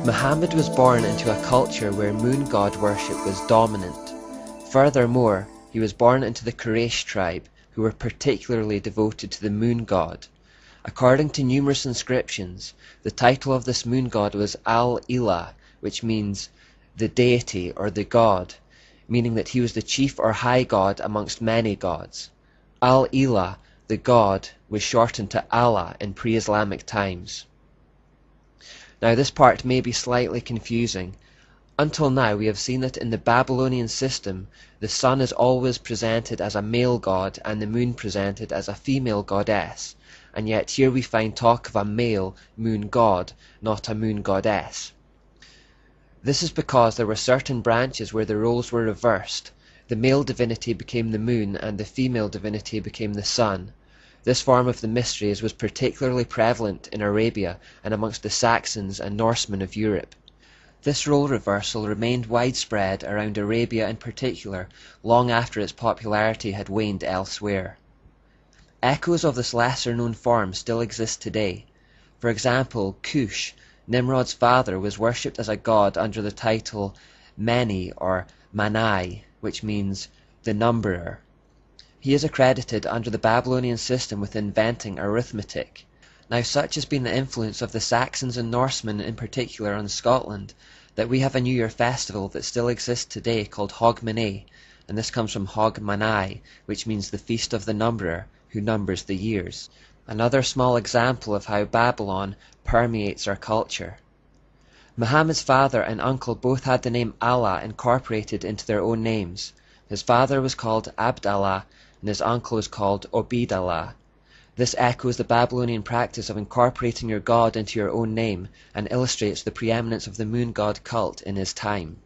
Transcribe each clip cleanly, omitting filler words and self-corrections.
Muhammad was born into a culture where moon god worship was dominant. Furthermore, he was born into the Quraysh tribe, who were particularly devoted to the moon god. According to numerous inscriptions, the title of this moon god was Al-Ilah, which means the deity or the god, meaning that he was the chief or high god amongst many gods. Al-Ilah, the god, was shortened to Allah in pre-Islamic times. Now this part may be slightly confusing. Until now we have seen that in the Babylonian system the sun is always presented as a male god and the moon presented as a female goddess, and yet here we find talk of a male moon god, not a moon goddess. This is because there were certain branches where the roles were reversed. The male divinity became the moon and the female divinity became the sun. This form of the mysteries was particularly prevalent in Arabia and amongst the Saxons and Norsemen of Europe. This role reversal remained widespread around Arabia in particular, long after its popularity had waned elsewhere. Echoes of this lesser-known form still exist today. For example, Cush, Nimrod's father, was worshipped as a god under the title Meni or Manai, which means the numberer. He is accredited under the Babylonian system with inventing arithmetic. Now such has been the influence of the Saxons and Norsemen in particular on Scotland, that we have a New Year festival that still exists today called Hogmanay, and this comes from Hogmanay, which means the feast of the numberer, who numbers the years. Another small example of how Babylon permeates our culture. Muhammad's father and uncle both had the name Allah incorporated into their own names. His father was called Abd Allah, and his uncle was called Obid Allah. This echoes the Babylonian practice of incorporating your god into your own name, and illustrates the preeminence of the moon god cult in his time.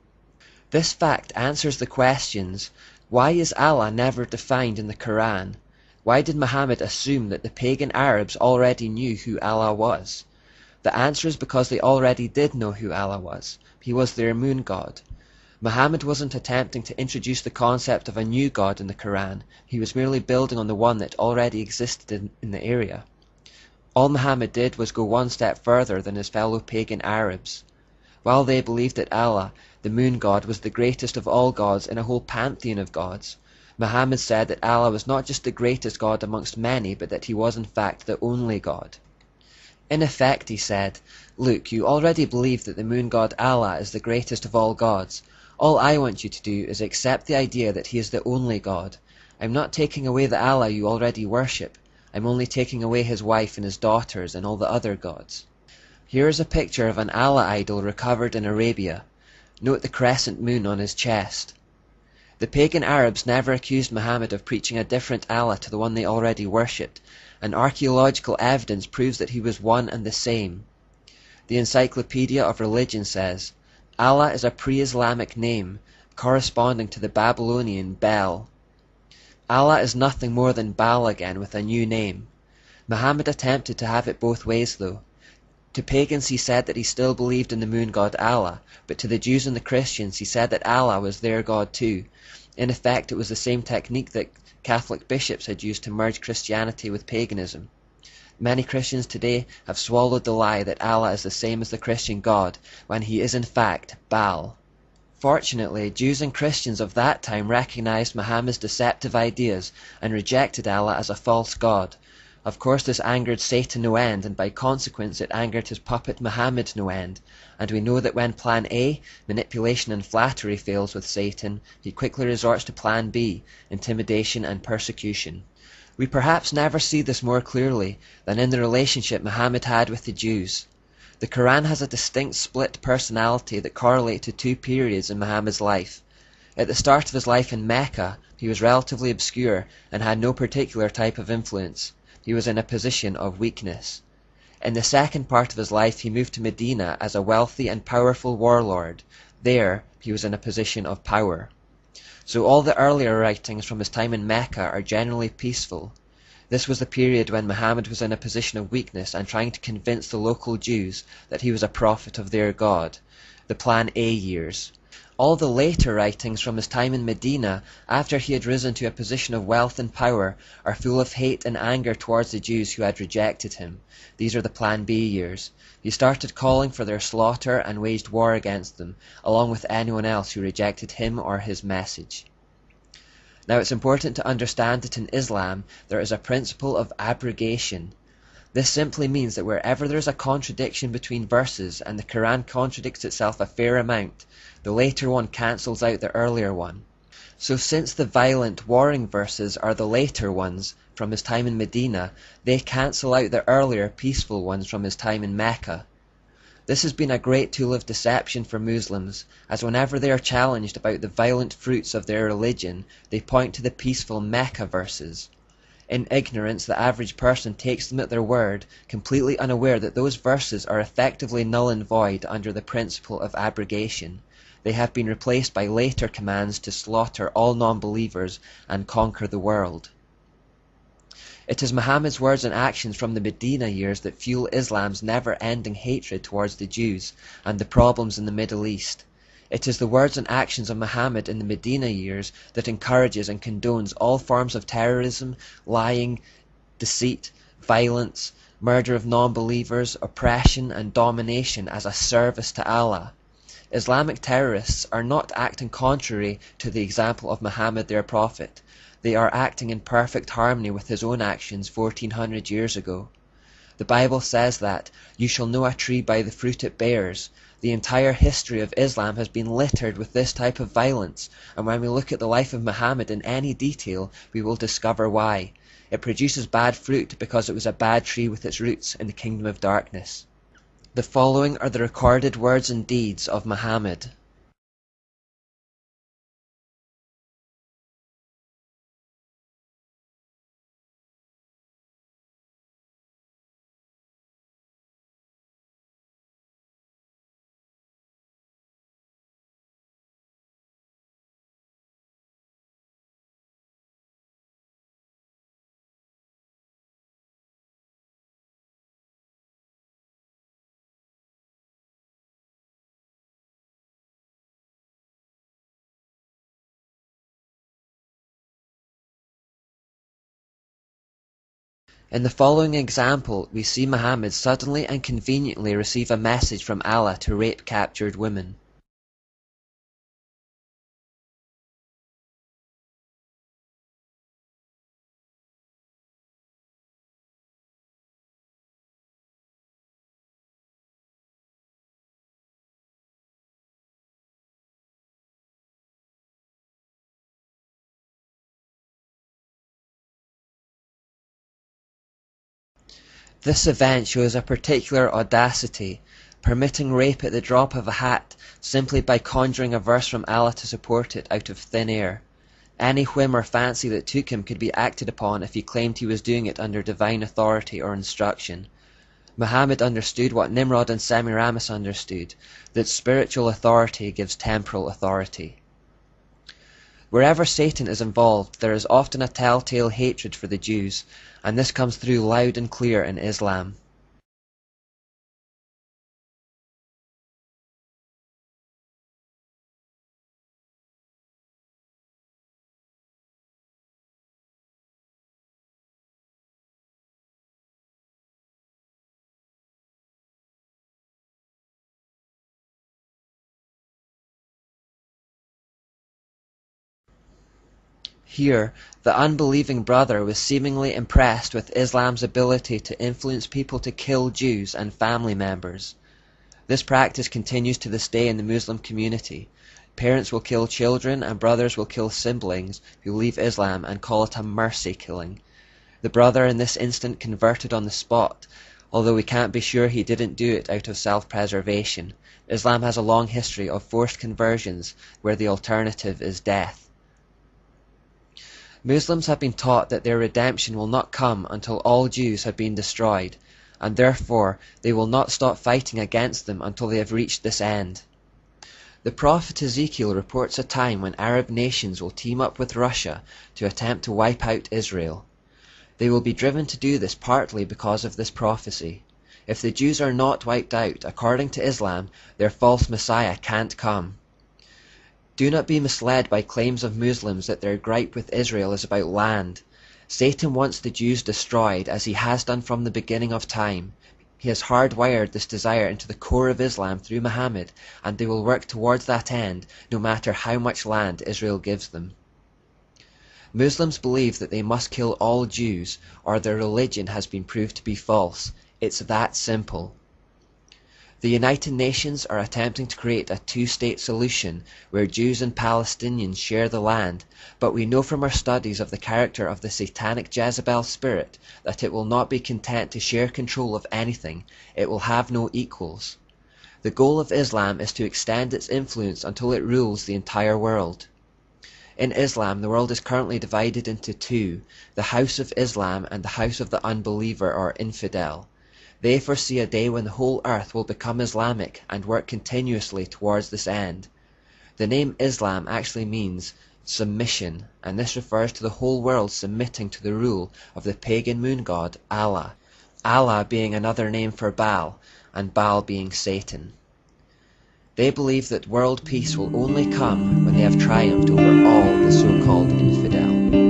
This fact answers the questions: why is Allah never defined in the Quran? Why did Muhammad assume that the pagan Arabs already knew who Allah was? The answer is because they already did know who Allah was. He was their moon god. Muhammad wasn't attempting to introduce the concept of a new god in the Quran, he was merely building on the one that already existed in the area. All Muhammad did was go one step further than his fellow pagan Arabs. While they believed that Allah, the moon god, was the greatest of all gods in a whole pantheon of gods, Muhammad said that Allah was not just the greatest god amongst many, but that he was in fact the only god. In effect, he said, "Look, you already believe that the moon god Allah is the greatest of all gods. All I want you to do is accept the idea that he is the only God. I'm not taking away the Allah you already worship. I'm only taking away his wife and his daughters and all the other gods." Here is a picture of an Allah idol recovered in Arabia. Note the crescent moon on his chest. The pagan Arabs never accused Muhammad of preaching a different Allah to the one they already worshipped, and archaeological evidence proves that he was one and the same. The Encyclopedia of Religion says, Allah is a pre-Islamic name corresponding to the Babylonian Bel. Allah is nothing more than Baal again with a new name. Muhammad attempted to have it both ways though. To pagans he said that he still believed in the moon god Allah, but to the Jews and the Christians he said that Allah was their god too. In effect, it was the same technique that Catholic bishops had used to merge Christianity with paganism. Many Christians today have swallowed the lie that Allah is the same as the Christian God, when he is in fact Baal. Fortunately, Jews and Christians of that time recognized Muhammad's deceptive ideas and rejected Allah as a false god. Of course this angered Satan no end, and by consequence it angered his puppet Muhammad no end, and we know that when plan A, manipulation and flattery, fails with Satan, he quickly resorts to plan B, intimidation and persecution. We perhaps never see this more clearly than in the relationship Muhammad had with the Jews. The Quran has a distinct split personality that correlate to two periods in Muhammad's life. At the start of his life in Mecca, he was relatively obscure and had no particular type of influence. He was in a position of weakness. In the second part of his life he moved to Medina as a wealthy and powerful warlord. There he was in a position of power. So all the earlier writings from his time in Mecca are generally peaceful. This was the period when Muhammad was in a position of weakness and trying to convince the local Jews that he was a prophet of their God, the Plan A years. All the later writings from his time in Medina, after he had risen to a position of wealth and power, are full of hate and anger towards the Jews who had rejected him. These are the Plan B years. He started calling for their slaughter and waged war against them, along with anyone else who rejected him or his message. Now it's important to understand that in Islam there is a principle of abrogation. This simply means that wherever there is a contradiction between verses and the Quran contradicts itself a fair amount, the later one cancels out the earlier one. So since the violent, warring verses are the later ones from his time in Medina, they cancel out the earlier, peaceful ones from his time in Mecca. This has been a great tool of deception for Muslims, as whenever they are challenged about the violent fruits of their religion, they point to the peaceful Mecca verses. In ignorance, the average person takes them at their word, completely unaware that those verses are effectively null and void under the principle of abrogation. They have been replaced by later commands to slaughter all non-believers and conquer the world. It is Muhammad's words and actions from the Medina years that fuel Islam's never-ending hatred towards the Jews and the problems in the Middle East. It is the words and actions of Muhammad in the Medina years that encourages and condones all forms of terrorism, lying, deceit, violence, murder of non-believers, oppression and domination as a service to Allah. Islamic terrorists are not acting contrary to the example of Muhammad their prophet. They are acting in perfect harmony with his own actions 1400 years ago. The Bible says that, "You shall know a tree by the fruit it bears." The entire history of Islam has been littered with this type of violence, and when we look at the life of Muhammad in any detail, we will discover why. It produces bad fruit because it was a bad tree with its roots in the kingdom of darkness. The following are the recorded words and deeds of Muhammad. In the following example, we see Muhammad suddenly and conveniently receive a message from Allah to rape captured women. This event shows a particular audacity, permitting rape at the drop of a hat simply by conjuring a verse from Allah to support it out of thin air. Any whim or fancy that took him could be acted upon if he claimed he was doing it under divine authority or instruction. Muhammad understood what Nimrod and Semiramis understood, that spiritual authority gives temporal authority. Wherever Satan is involved, there is often a telltale hatred for the Jews, and this comes through loud and clear in Islam. Here, the unbelieving brother was seemingly impressed with Islam's ability to influence people to kill Jews and family members. This practice continues to this day in the Muslim community. Parents will kill children and brothers will kill siblings who leave Islam and call it a mercy killing. The brother in this instant converted on the spot, although we can't be sure he didn't do it out of self-preservation. Islam has a long history of forced conversions where the alternative is death. Muslims have been taught that their redemption will not come until all Jews have been destroyed, and therefore they will not stop fighting against them until they have reached this end. The prophet Ezekiel reports a time when Arab nations will team up with Russia to attempt to wipe out Israel. They will be driven to do this partly because of this prophecy. If the Jews are not wiped out, according to Islam, their false Messiah can't come. Do not be misled by claims of Muslims that their gripe with Israel is about land. Satan wants the Jews destroyed, as he has done from the beginning of time. He has hardwired this desire into the core of Islam through Muhammad, and they will work towards that end, no matter how much land Israel gives them. Muslims believe that they must kill all Jews, or their religion has been proved to be false. It's that simple. The United Nations are attempting to create a two-state solution where Jews and Palestinians share the land, but we know from our studies of the character of the satanic Jezebel spirit that it will not be content to share control of anything. It will have no equals. The goal of Islam is to extend its influence until it rules the entire world. In Islam, the world is currently divided into two, the House of Islam and the House of the Unbeliever or Infidel. They foresee a day when the whole earth will become Islamic and work continuously towards this end. The name Islam actually means submission, and this refers to the whole world submitting to the rule of the pagan moon god Allah, Allah being another name for Baal, and Baal being Satan. They believe that world peace will only come when they have triumphed over all the so-called infidel.